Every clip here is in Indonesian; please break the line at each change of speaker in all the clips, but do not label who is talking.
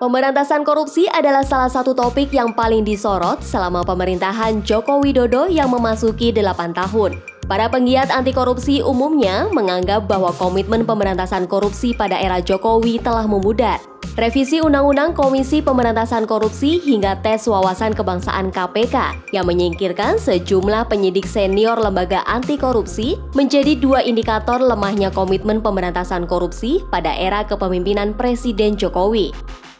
Pemberantasan korupsi adalah salah satu topik yang paling disorot selama pemerintahan Joko Widodo yang memasuki 8 tahun. Para penggiat anti korupsi umumnya menganggap bahwa komitmen pemberantasan korupsi pada era Jokowi telah memudar. Revisi Undang-Undang Komisi Pemberantasan Korupsi hingga tes wawasan kebangsaan KPK yang menyingkirkan sejumlah penyidik senior lembaga anti korupsi menjadi dua indikator lemahnya komitmen pemberantasan korupsi pada era kepemimpinan Presiden Jokowi.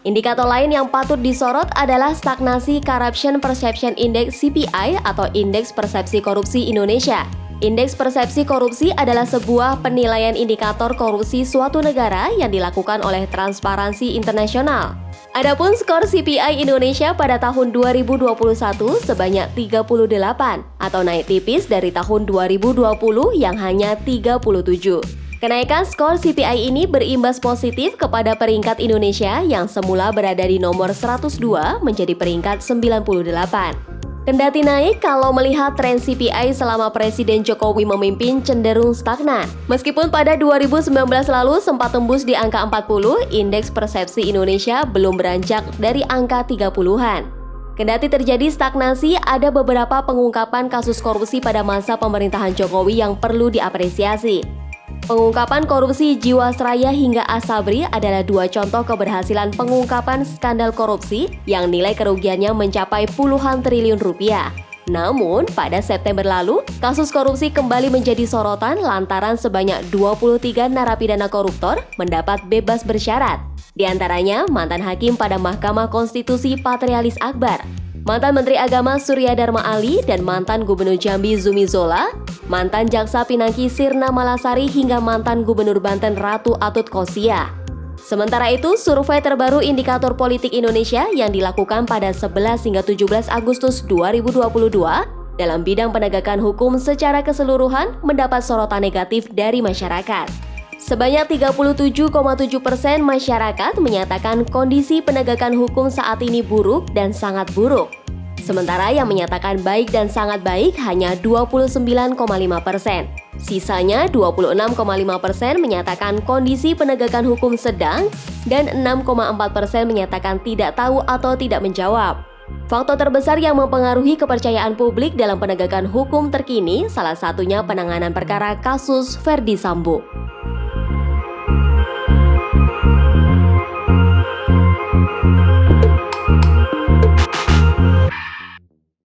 Indikator lain yang patut disorot adalah stagnasi Corruption Perception Index (CPI) atau Indeks Persepsi Korupsi Indonesia. Indeks persepsi korupsi adalah sebuah penilaian indikator korupsi suatu negara yang dilakukan oleh Transparansi Internasional. Adapun skor CPI Indonesia pada tahun 2021 sebanyak 38 atau naik tipis dari tahun 2020 yang hanya 37. Kenaikan skor CPI ini berimbas positif kepada peringkat Indonesia yang semula berada di nomor 102 menjadi peringkat 98. Kendati naik kalau melihat tren CPI selama Presiden Jokowi memimpin cenderung stagnan. Meskipun pada 2019 lalu sempat tembus di angka 40, indeks persepsi Indonesia belum beranjak dari angka 30-an. Kendati terjadi stagnasi, ada beberapa pengungkapan kasus korupsi pada masa pemerintahan Jokowi yang perlu diapresiasi. Pengungkapan korupsi Jiwasraya hingga Asabri adalah dua contoh keberhasilan pengungkapan skandal korupsi yang nilai kerugiannya mencapai puluhan triliun rupiah. Namun, pada September lalu, kasus korupsi kembali menjadi sorotan lantaran sebanyak 23 narapidana koruptor mendapat bebas bersyarat. Di antaranya, mantan hakim pada Mahkamah Konstitusi Patrialis Akbar, mantan Menteri Agama Surya Dharma Ali, dan mantan Gubernur Jambi Zumi Zola, mantan Jaksa Pinangki Sirna Malasari hingga mantan Gubernur Banten Ratu Atut Khosia. Sementara itu, survei terbaru Indikator Politik Indonesia yang dilakukan pada 11 hingga 17 Agustus 2022 dalam bidang penegakan hukum secara keseluruhan mendapat sorotan negatif dari masyarakat. Sebanyak 37,7% masyarakat menyatakan kondisi penegakan hukum saat ini buruk dan sangat buruk. Sementara yang menyatakan baik dan sangat baik hanya 29,5%. Sisanya 26,5% menyatakan kondisi penegakan hukum sedang dan 6,4% menyatakan tidak tahu atau tidak menjawab. Faktor terbesar yang mempengaruhi kepercayaan publik dalam penegakan hukum terkini salah satunya penanganan perkara kasus Verdi Sambo.